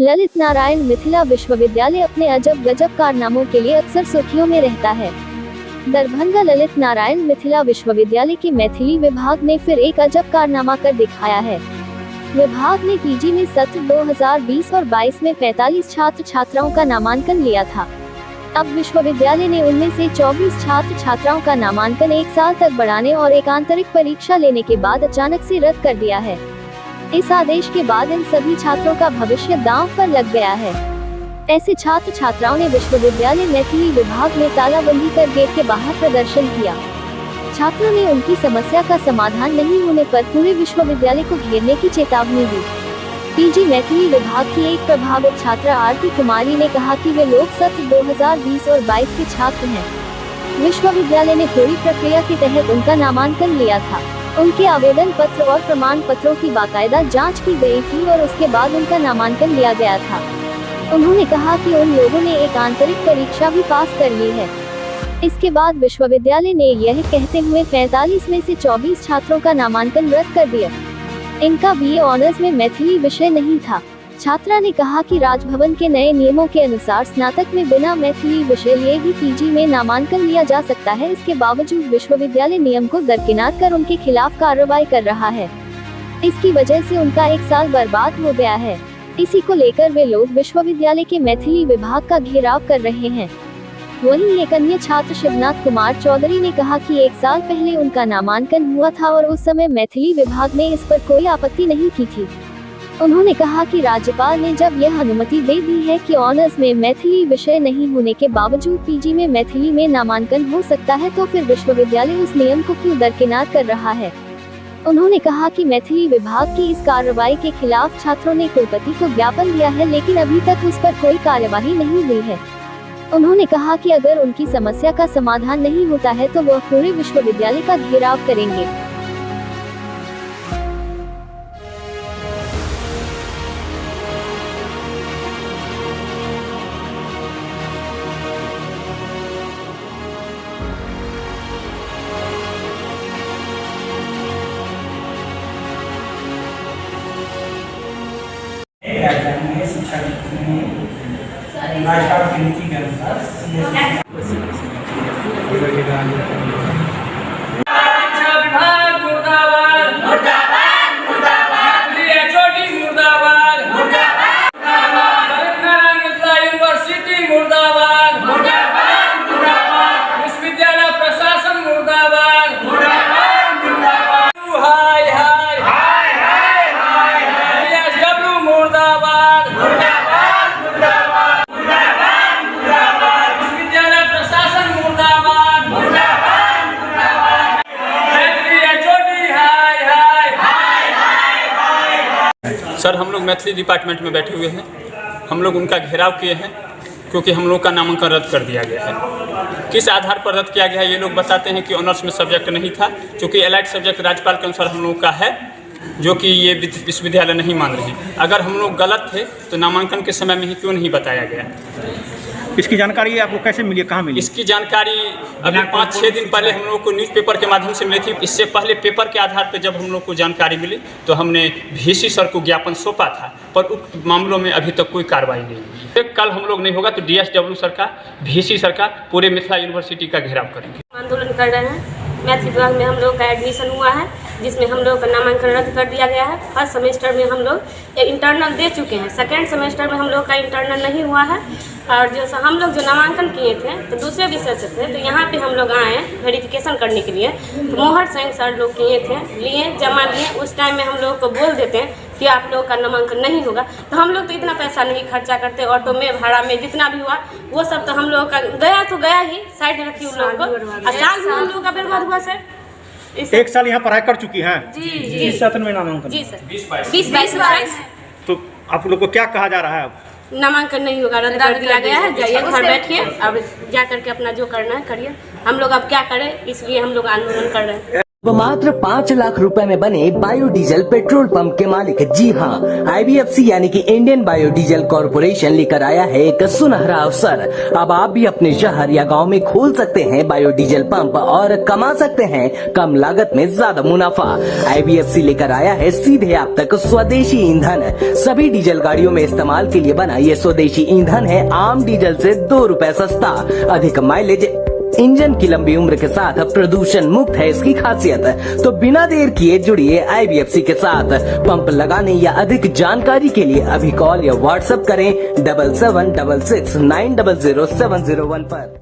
ललित नारायण मिथिला विश्वविद्यालय अपने अजब गजब कारनामों के लिए अक्सर सुर्खियों में रहता है। दरभंगा ललित नारायण मिथिला विश्वविद्यालय के मैथिली विभाग ने फिर एक अजब कारनामा कर दिखाया है। विभाग ने पीजी में सत्र 2020 और 22 में 45 छात्र छात्राओं का नामांकन लिया था। अब विश्वविद्यालय ने उनमें से 24 छात्र छात्राओं का नामांकन 1 साल तक बढ़ाने और एक आंतरिक परीक्षा लेने के बाद अचानक से रद्द कर दिया है। इस आदेश के बाद इन सभी छात्रों का भविष्य दांव पर लग गया है। ऐसे छात्र छात्राओं ने विश्वविद्यालय मैथिली विभाग में तालाबंदी कर गेट के बाहर प्रदर्शन किया। छात्रों ने उनकी समस्या का समाधान नहीं होने पर पूरे विश्वविद्यालय को घेरने की चेतावनी दी। पीजी मैथिली विभाग की एक प्रभावित छात्रा आरती कुमारी ने कहा कि वे लोक सत्र 2020 और 22 के छात्र हैं। विश्वविद्यालय ने पूरी प्रक्रिया के तहत उनका नामांकन लिया था। उनके आवेदन पत्र और प्रमाण पत्रों की बाकायदा जांच की गई थी और उसके बाद उनका नामांकन लिया गया था। उन्होंने कहा कि उन लोगों ने एक आंतरिक परीक्षा भी पास कर ली है। इसके बाद विश्वविद्यालय ने यह कहते हुए 45 में से 24 छात्रों का नामांकन रद्द कर दिया। इनका बीए ऑनर्स में मैथिली विषय नहीं था। छात्रा ने कहा कि राजभवन के नए नियमों के अनुसार स्नातक में बिना मैथिली विषय लिए भी पीजी में नामांकन लिया जा सकता है। इसके बावजूद विश्वविद्यालय नियम को दरकिनार कर उनके खिलाफ कार्रवाई कर रहा है। इसकी वजह से उनका 1 साल बर्बाद हो गया है। इसी को लेकर वे लोग विश्वविद्यालय के मैथिली विभाग का घेराव कर रहे हैं। वहीं एक अन्य छात्र शिवनाथ कुमार चौधरी ने कहा कि 1 साल पहले उनका नामांकन हुआ था और उस समय मैथिली विभाग ने इस पर कोई आपत्ति नहीं की थी। उन्होंने कहा कि राज्यपाल ने जब यह अनुमति दे दी है कि ऑनर्स में मैथिली विषय नहीं होने के बावजूद पीजी में मैथिली में नामांकन हो सकता है, तो फिर विश्वविद्यालय उस नियम को क्यों दरकिनार कर रहा है। उन्होंने कहा कि मैथिली विभाग की इस कार्रवाई के खिलाफ छात्रों ने कुलपति को ज्ञापन दिया है, लेकिन अभी तक उस पर कोई कार्यवाही नहीं हुई है। उन्होंने कहा कि अगर उनकी समस्या का समाधान नहीं होता है तो वह पूरे विश्वविद्यालय का घेराव करेंगे। शिक्षा राजपाल की नीति के अनुसार सर, हम लोग मैथिली डिपार्टमेंट में बैठे हुए हैं। हम लोग उनका घेराव किए हैं क्योंकि हम लोग का नामांकन रद्द कर दिया गया है। किस आधार पर रद्द किया गया है ये लोग बताते हैं कि ऑनर्स में सब्जेक्ट नहीं था, क्योंकि एलाइड सब्जेक्ट राज्यपाल के अनुसार हम लोग का है, जो कि ये विश्वविद्यालय नहीं मान रहे हैं। अगर हम लोग गलत थे तो नामांकन के समय में ही क्यों नहीं बताया गया। इसकी जानकारी आपको कैसे मिली, कहाँ मिली? इसकी जानकारी अभी 5-6 दिन पहले हम लोग को न्यूज़पेपर के माध्यम से मिली थी। इससे पहले पेपर के आधार पर जब हम लोग को जानकारी मिली तो हमने VC सर को ज्ञापन सौंपा था, पर उक्त मामलों में अभी तक कोई कार्रवाई नहीं हुई। कल हम लोग नहीं होगा तो DSW सर का, VC सर का, पूरे मिथिला यूनिवर्सिटी का घेराव करेंगे। आंदोलन कर रहे हैं। मैथिली विभाग में हम लोग का एडमिशन हुआ है, जिसमें हम लोग का नामांकन रद्द कर दिया गया है। फर्स्ट सेमेस्टर में हम लोग इंटरनल दे चुके हैं, सेकेंड सेमेस्टर में हम लोग का इंटरनल नहीं हुआ है। और जो हम लोग जो नामांकन किए थे तो दूसरे विषय से थे, तो यहाँ पे हम लोग आए वेरिफिकेशन करने के लिए। तो मोहर सिंह सर लोग किए थे, लिए जमा लिए। उस टाइम में हम लोग को बोल देते हैं कि आप लोग का नामांकन नहीं होगा, तो हम लोग तो इतना पैसा नहीं खर्चा करते। ऑटो में, भाड़ा में जितना भी हुआ वो सब तो हम लोग का गया तो गया ही, साइड रखी उन लोगों को। साल भी हम लोग का बर्बाद हुआ सर। 1 साल यहाँ पढ़ाई कर चुकी हैं? जी सत्र में नामांकन? जी सर, 20-22। तो आप लोग को क्या कहा जा रहा है? अब नामांकन नहीं होगा, रद्द कर दिया गया है। जाइए घर बैठिए, अब जा करके अपना जो करना है करिए। हम लोग अब क्या करें, इसलिए हम लोग आंदोलन कर रहे हैं। वो मात्र 5 लाख रुपए में बने बायोडीजल पेट्रोल पंप के मालिक। जी हाँ, IBFC यानी कि इंडियन बायोडीजल कॉर्पोरेशन लेकर आया है एक सुनहरा अवसर। अब आप भी अपने शहर या गांव में खोल सकते हैं बायोडीजल पंप और कमा सकते हैं कम लागत में ज्यादा मुनाफा। IBFC लेकर आया है सीधे आप तक स्वदेशी ईंधन। सभी डीजल गाड़ियों में इस्तेमाल के लिए बना ये स्वदेशी ईंधन है आम डीजल से 2 रुपए सस्ता, अधिक माइलेज, इंजन की लंबी उम्र के साथ प्रदूषण मुक्त है इसकी खासियत। तो बिना देर किए जुड़िए IBFC के साथ। पंप लगाने या अधिक जानकारी के लिए अभी कॉल या व्हाट्सएप करें 7766 900 701 पर।